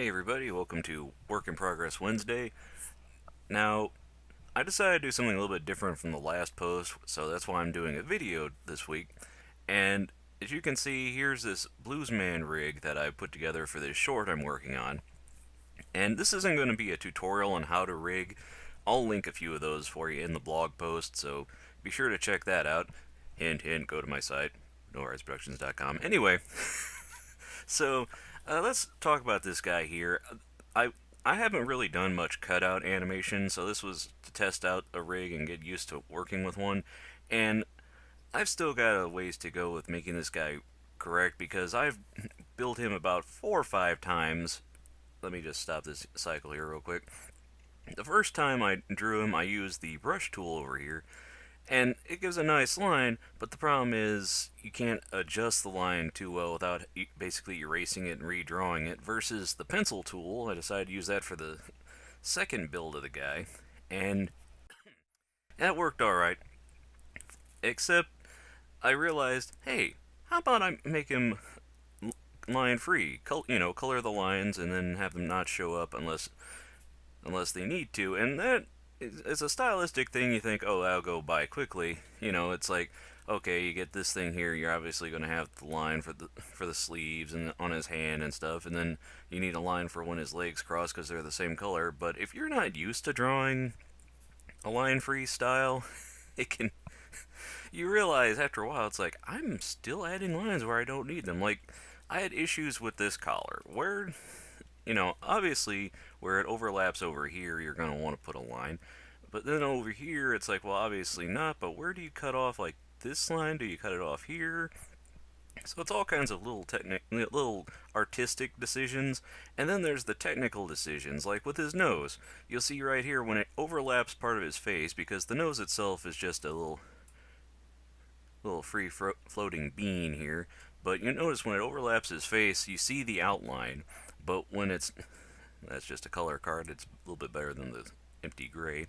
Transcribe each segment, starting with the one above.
Hey everybody, welcome to Work in Progress Wednesday. Now, I decided to do something a little bit different from the last post, so that's why I'm doing a video this week. And as you can see, here's this Bluesman rig that I put together for this short I'm working on. And this isn't going to be a tutorial on how to rig. I'll link a few of those for you in the blog post, so be sure to check that out. Hint, hint, go to my site, norizproductions.com. Anyway, so let's talk about this guy here. I I haven't really done much cutout animation, so this was to test out a rig and get used to working with one. And I've still got a ways to go with making this guy correct because I've built him about 4 or 5 times. Let me just stop this cycle here real quick. The first time I drew him, I used the brush tool over here, and it gives a nice line, but the problem is you can't adjust the line too well without basically erasing it and redrawing it, versus the pencil tool. I decided to use that for the second build of the guy, and that worked alright, except I realized, hey, how about I make him line free? Color the lines and then have them not show up unless they need to, and that is a stylistic thing. You think, oh, that'll go by quickly. It's like, okay, you get this thing here. You're obviously going to have the line for the sleeves and on his hand and stuff, and then you need a line for when his legs cross because they're the same color. But if you're not used to drawing a line-free style, it can. You realize after a while, it's like I'm still adding lines where I don't need them. Like I had issues with this collar where obviously where it overlaps over here, you're going to want to put a line. But then over here, it's like, well, obviously not, but where do you cut off, like, this line? Do you cut it off here? So it's all kinds of little artistic decisions, and then there's the technical decisions, like with his nose. You'll see right here when it overlaps part of his face, because the nose itself is just a little free floating bean here. But you notice when it overlaps his face, you see the outline. But when that's just a color card. It's a little bit better than the empty gray.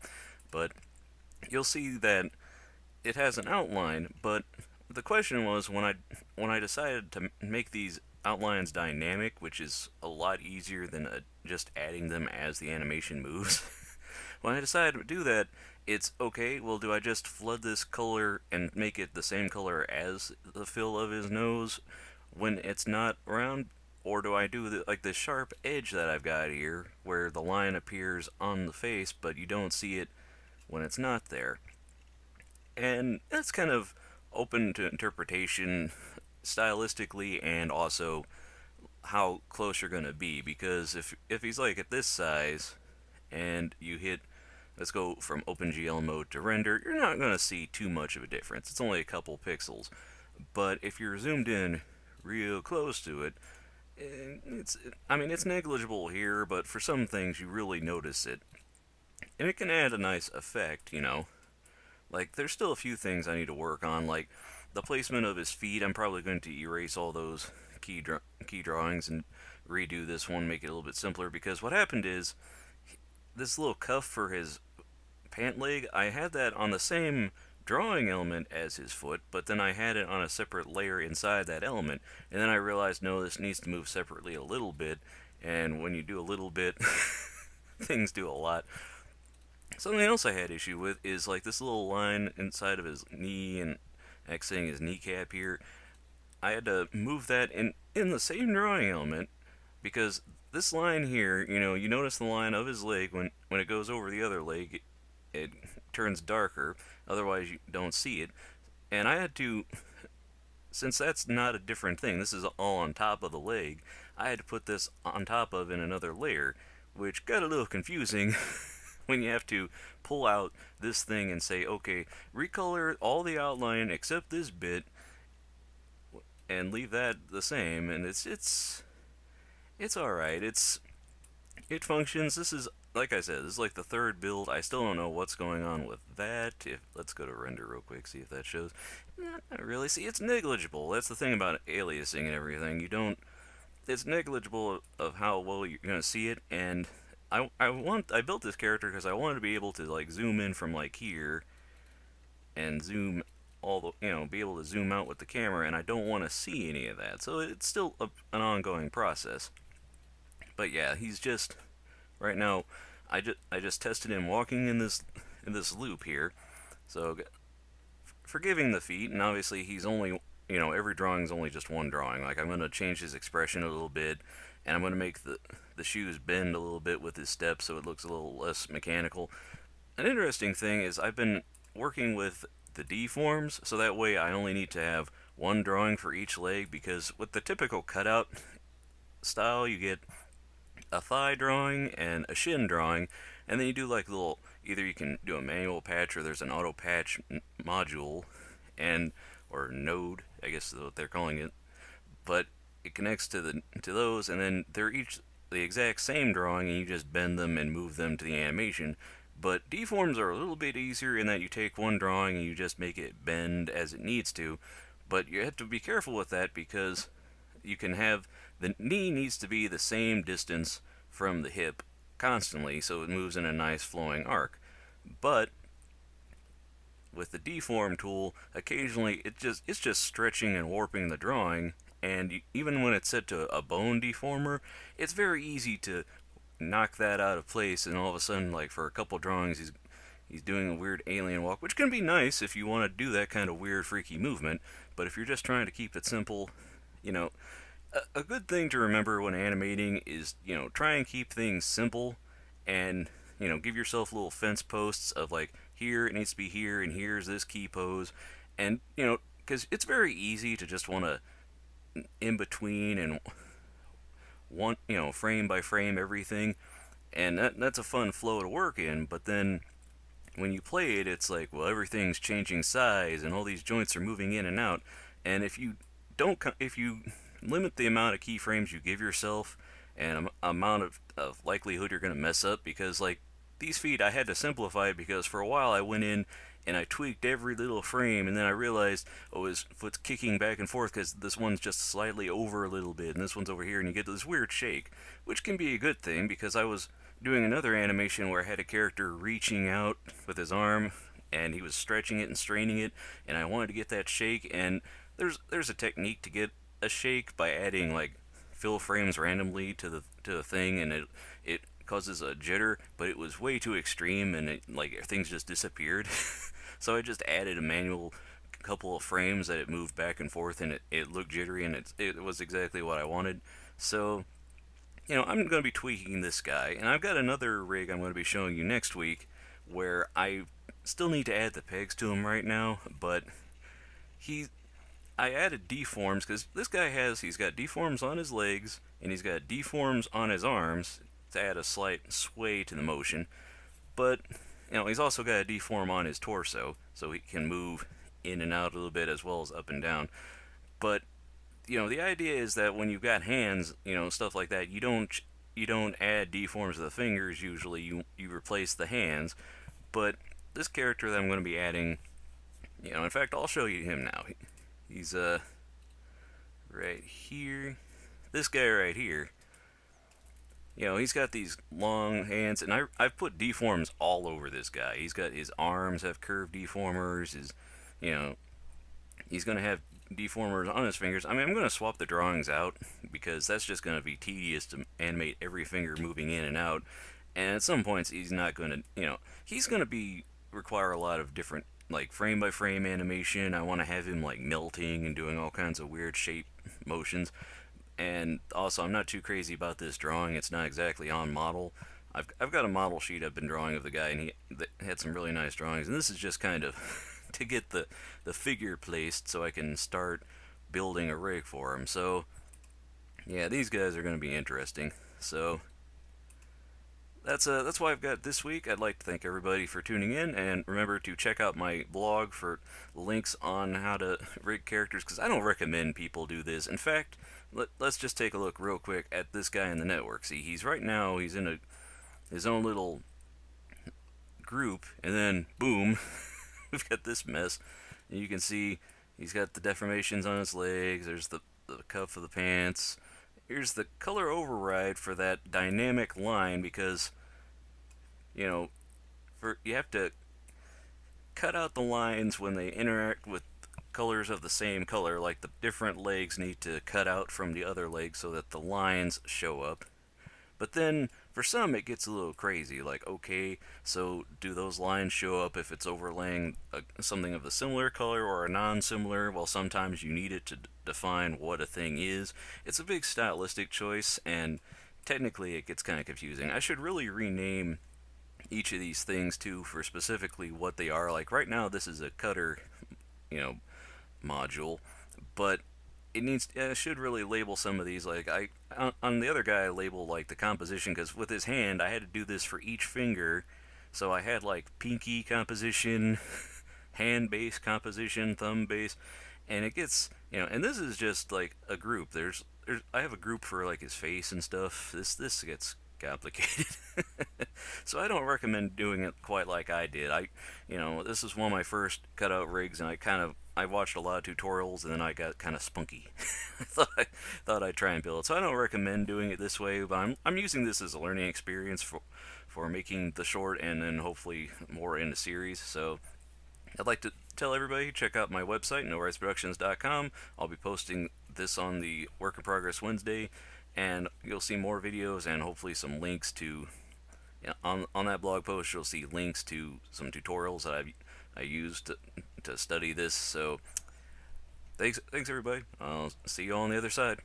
But you'll see that it has an outline, but the question was when I decided to make these outlines dynamic, which is a lot easier than just adding them as the animation moves. When I decided to do that, it's okay, well, do I just flood this color and make it the same color as the fill of his nose when it's not round? Or do I do like this sharp edge that I've got here, where the line appears on the face, but you don't see it when it's not there? And that's kind of open to interpretation stylistically and also how close you're going to be, because if he's like at this size and you hit, let's go from OpenGL mode to render, you're not going to see too much of a difference. It's only a couple pixels. But if you're zoomed in real close to it, it's negligible here, but for some things you really notice it. And it can add a nice effect. Like, there's still a few things I need to work on, like the placement of his feet. I'm probably going to erase all those key drawings and redo this one, make it a little bit simpler, because what happened is this little cuff for his pant leg, I had that on the same drawing element as his foot, but then I had it on a separate layer inside that element, and then I realized, no, this needs to move separately a little bit, and when you do a little bit, things do a lot. Something else I had issue with is like this little line inside of his knee and exiting his kneecap here. I had to move that in the same drawing element, because this line here, you notice the line of his leg when it goes over the other leg, it turns darker, otherwise you don't see it. And I had to, since that's not a different thing, this is all on top of the leg, I had to put this on top of in another layer, which got a little confusing when you have to pull out this thing and say, okay, recolor all the outline except this bit and leave that the same. And it's all right. It functions. This is, like I said, this is like the third build. I still don't know what's going on with that. Let's go to render real quick, see if that shows. Not really. See, it's negligible. That's the thing about aliasing and everything. You don't. It's negligible of how well you're gonna see it, and I built this character because I wanted to be able to like zoom in from like here and zoom be able to zoom out with the camera, and I don't want to see any of that. So it's still an ongoing process. But yeah, he's just right now. I just tested him walking in this loop here. So forgiving the feet, and obviously he's only, every drawing's only just one drawing. Like I'm gonna change his expression a little bit, and I'm gonna make the shoes bend a little bit with his steps so it looks a little less mechanical. An interesting thing is I've been working with the deforms, so that way I only need to have one drawing for each leg, because with the typical cutout style you get a thigh drawing and a shin drawing, and then you do like little, either you can do a manual patch or there's an auto patch module, and or node, I guess is what they're calling it, but it connects to those, and then they're each the exact same drawing, and you just bend them and move them to the animation. But deforms are a little bit easier in that you take one drawing and you just make it bend as it needs to, but you have to be careful with that because you can have the knee needs to be the same distance from the hip constantly so it moves in a nice flowing arc. But with the deform tool, occasionally it's just stretching and warping the drawing, and even when it's set to a bone deformer, it's very easy to knock that out of place, and all of a sudden, like for a couple drawings, he's doing a weird alien walk, which can be nice if you want to do that kind of weird freaky movement. But if you're just trying to keep it simple, you know, a good thing to remember when animating is, try and keep things simple, and, give yourself little fence posts of like, here it needs to be here, and here's this key pose. And, because it's very easy to just want to in between and want, frame by frame everything. And that's a fun flow to work in, but then when you play it, it's like, well, everything's changing size and all these joints are moving in and out. And if you limit the amount of keyframes you give yourself and amount of likelihood you're going to mess up, because like these feet, I had to simplify it because for a while I went in and I tweaked every little frame, and then I realized, oh, his foot's kicking back and forth because this one's just slightly over a little bit and this one's over here, and you get this weird shake, which can be a good thing because I was doing another animation where I had a character reaching out with his arm and he was stretching it and straining it, and I wanted to get that shake. And there's a technique to get a shake by adding like fill frames randomly to the thing, and it causes a jitter, but it was way too extreme, and it like things just disappeared. So I just added a manual couple of frames that it moved back and forth, and it looked jittery, and it was exactly what I wanted. So I'm going to be tweaking this guy, and I've got another rig I'm going to be showing you next week where I still need to add the pegs to him right now, but he I added deforms because this guy he's got deforms on his legs and he's got deforms on his arms to add a slight sway to the motion, but he's also got a deform on his torso so he can move in and out a little bit as well as up and down. But the idea is that when you've got hands, stuff like that, you don't add deforms to the fingers. Usually, you replace the hands. But this character that I'm going to be adding, in fact, I'll show you him now. He's right here. This guy right here. He's got these long hands, and I've put deforms all over this guy. He's got his arms have curved deformers. You know, he's going to have deformers on his fingers. I mean, I'm going to swap the drawings out because that's just going to be tedious to animate every finger moving in and out. And at some points, he's not going to, he's going to require a lot of different, like, frame by frame animation. I want to have him, like, melting and doing all kinds of weird shape motions. And also, I'm not too crazy about this drawing. It's not exactly on model. I've got a model sheet I've been drawing of the guy, and he had some really nice drawings. And this is just kind of to get the figure placed so I can start building a rig for him. So, yeah, these guys are going to be interesting. So, that's why I've got this week. I'd like to thank everybody for tuning in, and remember to check out my blog for links on how to rig characters, because I don't recommend people do this. In fact, let's just take a look real quick at this guy in the network. See, he's in his own little group, and then boom, we've got this mess. And you can see he's got the deformations on his legs. There's the cuff of the pants. Here's the color override for that dynamic line, because you have to cut out the lines when they interact with colors of the same color. Like the different legs need to cut out from the other legs so that the lines show up. But then for some it gets a little crazy. Like, okay, so do those lines show up if it's overlaying something of a similar color or a non-similar? Well, sometimes you need it to define what a thing is. It's a big stylistic choice, and technically it gets kind of confusing. I should really rename each of these things too for specifically what they are. Like right now, this is a cutter, you know, module, but it needs should really label some of these. Like on the other guy, I label like the composition because with his hand, I had to do this for each finger. So I had like pinky composition, hand base composition, thumb base, and it gets, and this is just like a group. There's I have a group for like his face and stuff. This gets complicated. So I don't recommend doing it quite like I did. This is one of my first cutout rigs, and I watched a lot of tutorials, and then I got kind of spunky. I thought I'd try and build it. So I don't recommend doing it this way, but I'm using this as a learning experience for making the short, and then hopefully more in the series. So I'd like to tell everybody, check out my website, nowritesproductions.com. I'll be posting this on the Work in Progress Wednesday, and you'll see more videos and hopefully some links to, on that blog post, you'll see links to some tutorials that I used to study this. So thanks everybody. I'll see you all on the other side.